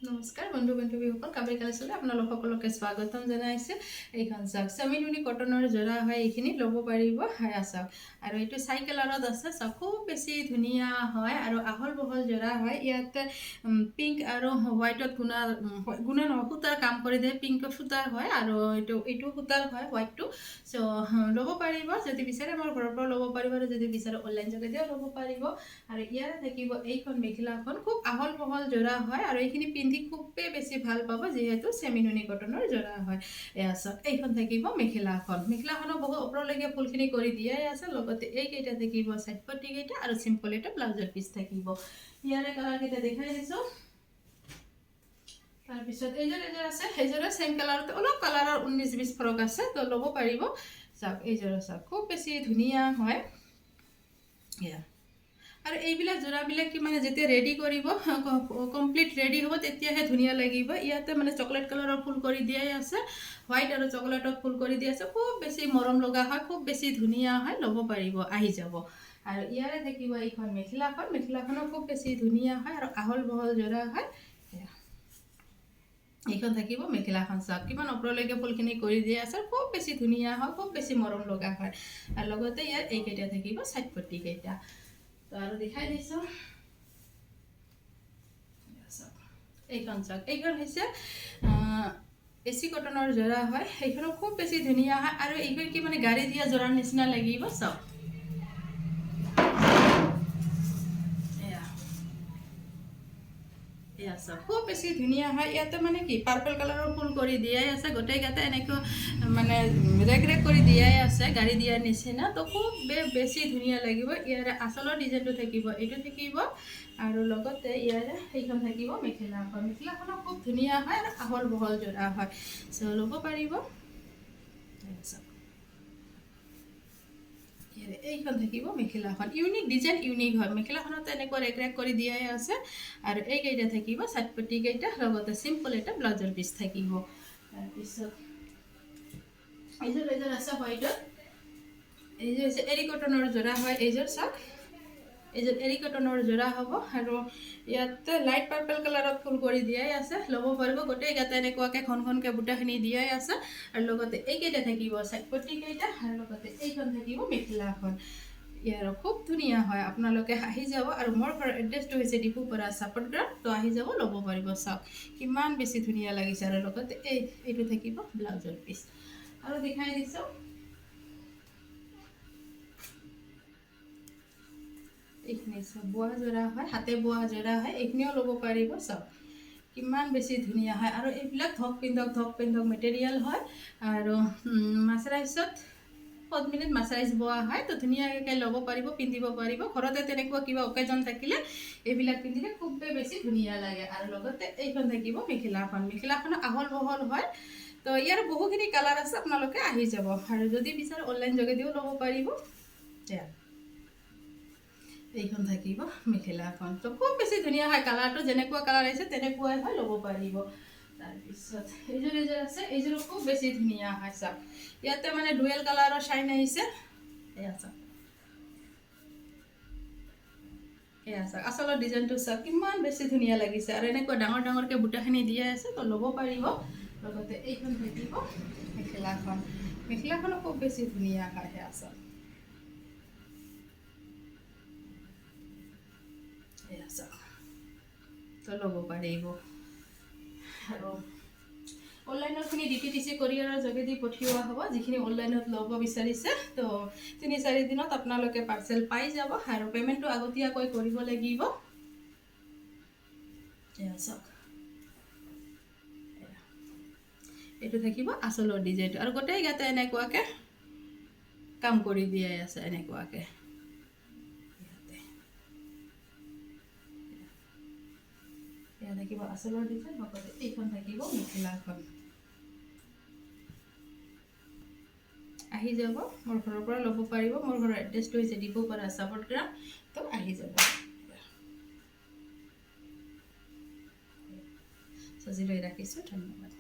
নমস্কাৰ বন্ধু বান্ধৱীসকল, কাবেৰী কালেকশ্যনলৈ আপোনালোক সকলোকে স্বাগতম জনাইছে। এইখন চাওক, চেমিনুনি কটনৰ যোৰা হয়, এইখিনি ল'ব পাৰিব। চাওক, আৰু এইটো চাই কালাৰত আছে। চাওক, খুব বেছি ধুনীয়া হয় আৰু আহল বহল যোৰা হয়। ইয়াতে পিংক আৰু হোৱাইটত গুণা নহয়, সূতাৰ কাম কৰি দিয়ে। পিংকত সূতাৰ হয় আৰু এইটো সূতাৰ হয়, হোৱাইটটো। চ' ল'ব পাৰিব যদি বিচাৰে, আমাৰ ঘৰৰ পৰা ল'ব পাৰিব, আৰু যদি বিচাৰে অনলাইন যোগেদিও ল'ব পাৰিব। আৰু ইয়াতে থাকিব এইখন মেখেলাখন, খুব আহল বহল যোৰা হয় আৰু এইখিনি পিন্ধি খুবেই বেছি ভাল পাব, যিহেতু চেমিনুনি কটনৰ যোৰা হয়। এয়া চাওক, এইখন থাকিব মেখেলাখনৰ বহু ওপৰলৈকে ফুলখিনি কৰি দিয়াই আছে। লগতে এইকেইটা থাকিব চাইড পট্টি কেইটা আৰু চিম্পল এটা ব্লাউজৰ পিচ থাকিব। ইয়াৰে কালাৰকেইটা দেখাই দিছোঁ। তাৰপিছত এইযোৰ আছে, সেইযোৰে চেম কালাৰতে অলপ কালাৰৰ 19-20 ফৰক আছে, তো ল'ব পাৰিব। চাওক, এইযোৰ চাওক, খুব বেছি ধুনীয়া হয়। এয়া, আৰু এইবিলাক যোৰাবিলাক কি মানে যেতিয়া ৰেডি কৰিব, কমপ্লিট ৰেডি হ'ব, তেতিয়াহে ধুনীয়া লাগিব। ইয়াতে মানে চকলেট কালাৰৰ ফুল কৰি দিয়াই আছে, হোৱাইট আৰু চকলেটত ফুল কৰি দিয়া আছে। খুব বেছি মৰম লগা হয়, খুব বেছি ধুনীয়া হয়, ল'ব পাৰিব, আহি যাব। আৰু ইয়াৰে থাকিব এইখন মেখেলাখনো খুব বেছি ধুনীয়া হয় আৰু আহল বহল যোৰা হয়। এইখন থাকিব মেখেলাখন। চাওক, কিমান ওপৰলৈকে ফুলখিনি কৰি দিয়া আছে, খুব বেছি ধুনীয়া হয়, খুব বেছি মৰম লগা হয়। আৰু লগতে ইয়াত এইকেইটা থাকিব চাইড পট্টি কেইটা। তো আৰু দেখাই দিছোঁ। এইখন চাওক, এইখন হৈছে এচি কটনৰ যোৰা হয়। সেইখনো খুব বেছি ধুনীয়া হয় আৰু এইখন কি মানে গাড়ী দিয়া যোৰাৰ নিচিনা লাগিব। চাওক, খুব বেছি ধুনীয়া হয়। ইয়াতে মানে কি পাৰ্পল কালাৰৰ ফুল কৰি দিয়াই আছে, গোটেইকেইটা এনেকৈ মানে ৰেক কৰি দিয়াই আছে, গাড়ী দিয়াৰ নিচিনা। তো খুব বেছি ধুনীয়া লাগিব। ইয়াৰে আচলৰ ডিজাইনটো থাকিব, এইটো থাকিব, আৰু লগতে ইয়াৰে সেইখন থাকিব মেখেলাখনো খুব ধুনীয়া হয় আৰু আহল বহল যোৰা হয়। চ' ল'ব পাৰিব। এইখন থাকিব মেখেলাখন, ইউনিক ডিজাইন, ইউনিক হয়। মেখেলাখনত এনেকুৱা ৰেক কৰি দিয়াই আছে, আৰু এইকেইটা থাকিব চাইড পট্টি কেইটা, লগতে চিম্পল এটা ব্লাউজৰ পিচ থাকিব। তাৰপিছত এইযোৰ আছে হোৱাইটত। এইযোৰ হৈছে এৰি কটনৰ যোৰা হয়। এইযোৰ চাওক, এইযোৰ এৰি কটনৰ যোৰা হ'ব, আৰু ইয়াতে লাইট পাৰ্পল কালাৰত ফুল কৰি দিয়াই আছে, ল'ব পাৰিব। গোটেইকেইটা এনেকুৱাকৈ ঘনকৈ বুটাখিনি দিয়াই আছে, আৰু লগতে এইকেইটা থাকিব চাইড পট্টি কেইটা, আৰু লগতে এইখন থাকিব মেখেলাখন। ইয়াৰ খুব ধুনীয়া হয়, আপোনালোকে আহি যাব। আৰু মোৰ ঘৰৰ এড্ৰেছটো হৈছে ডিপুপাৰা ছাপোৰ্ট গ্ৰাউণ্ড, তো আহি যাব, ল'ব পাৰিব। চাওক, কিমান বেছি ধুনীয়া লাগিছে। আৰু লগতে এইটো থাকিব ব্লাউজৰ পিচ। আৰু দেখাই দিছোঁ, এইখিনি চাওক, বোৱা যোৰা হয়, হাতে বোৱা যোৰা হয়, এইখিনিও ল'ব পাৰিব। চাওক, কিমান বেছি ধুনীয়া হয়। আৰু এইবিলাক ধক পিন্ধক মেটেৰিয়েল হয়, আৰু মাছৰাইজত 5 মিনিট মাছাৰাইজ বোৱা হয়। তো ধুনীয়াকৈ ল'ব পাৰিব, পিন্ধিব পাৰিব। ঘৰতে তেনেকুৱা কিবা অকেজন থাকিলে এইবিলাক পিন্ধিলে খুবেই বেছি ধুনীয়া লাগে। আৰু লগতে এইখন থাকিব মেখেলাখনো আহল বহল হয়। তো ইয়াৰ বহুখিনি কালাৰ আছে, আপোনালোকে আহি যাব। আৰু যদি বিচাৰে অনলাইন যোগেদিও ল'ব পাৰিব। এইখন থাকিব মেখেলাখন। তো খুব বেছি ধুনীয়া হয়, কালাৰটো যেনেকুৱা কালাৰ আহিছে তেনেকুৱাই হয়, ল'ব পাৰিব। তাৰপিছত এইযোৰ আছে, এইযোৰো খুব বেছি ধুনীয়া হয়। চাওক, ইয়াতে মানে ডুৱেল কালাৰৰ শ্বাইন আহিছে। এয়া চাওক, আচলৰ ডিজাইনটো চাওক, কিমান বেছি ধুনীয়া লাগিছে। আৰু এনেকুৱা ডাঙৰকৈ বুটাখিনি দিয়াই আছে, তো ল'ব পাৰিব। লগতে এইখন থাকিব মেখেলাখনো খুব বেছি ধুনীয়া হয়। সেয়া চাওক, তো ল'ব পাৰিব। আৰু অনলাইনৰখিনি DTDC কৰিয়াৰৰ যোগেদি পঠিওৱা হ'ব। যিখিনি অনলাইনত ল'ব বিচাৰিছে, তো 3-4 দিনত আপোনালোকে পাৰ্চেল পাই যাব। আৰু পে'মেণ্টটো আগতীয়াকৈ কৰিব লাগিব। চাওক, এইটো থাকিব আচলৰ ডিজাইনটো, আৰু গোটেইকেইটা এনেকুৱাকৈ কাম কৰি দিয়াই আছে, এনেকুৱাকৈ। এয়া থাকিব আচলৰ ডিজাইন, লগতে এইখন থাকিব মেখেলাখন। আহি যাব, মোৰ ঘৰৰ পৰা ল'ব পাৰিব। মোৰ ঘৰৰ এড্ৰেছটো হৈছে ডিপুপাৰা ছাপোৰ্ট গ্ৰাউণ্ড, তো আহি যাব। আজিলৈ ৰাখিছোঁ, ধন্যবাদ।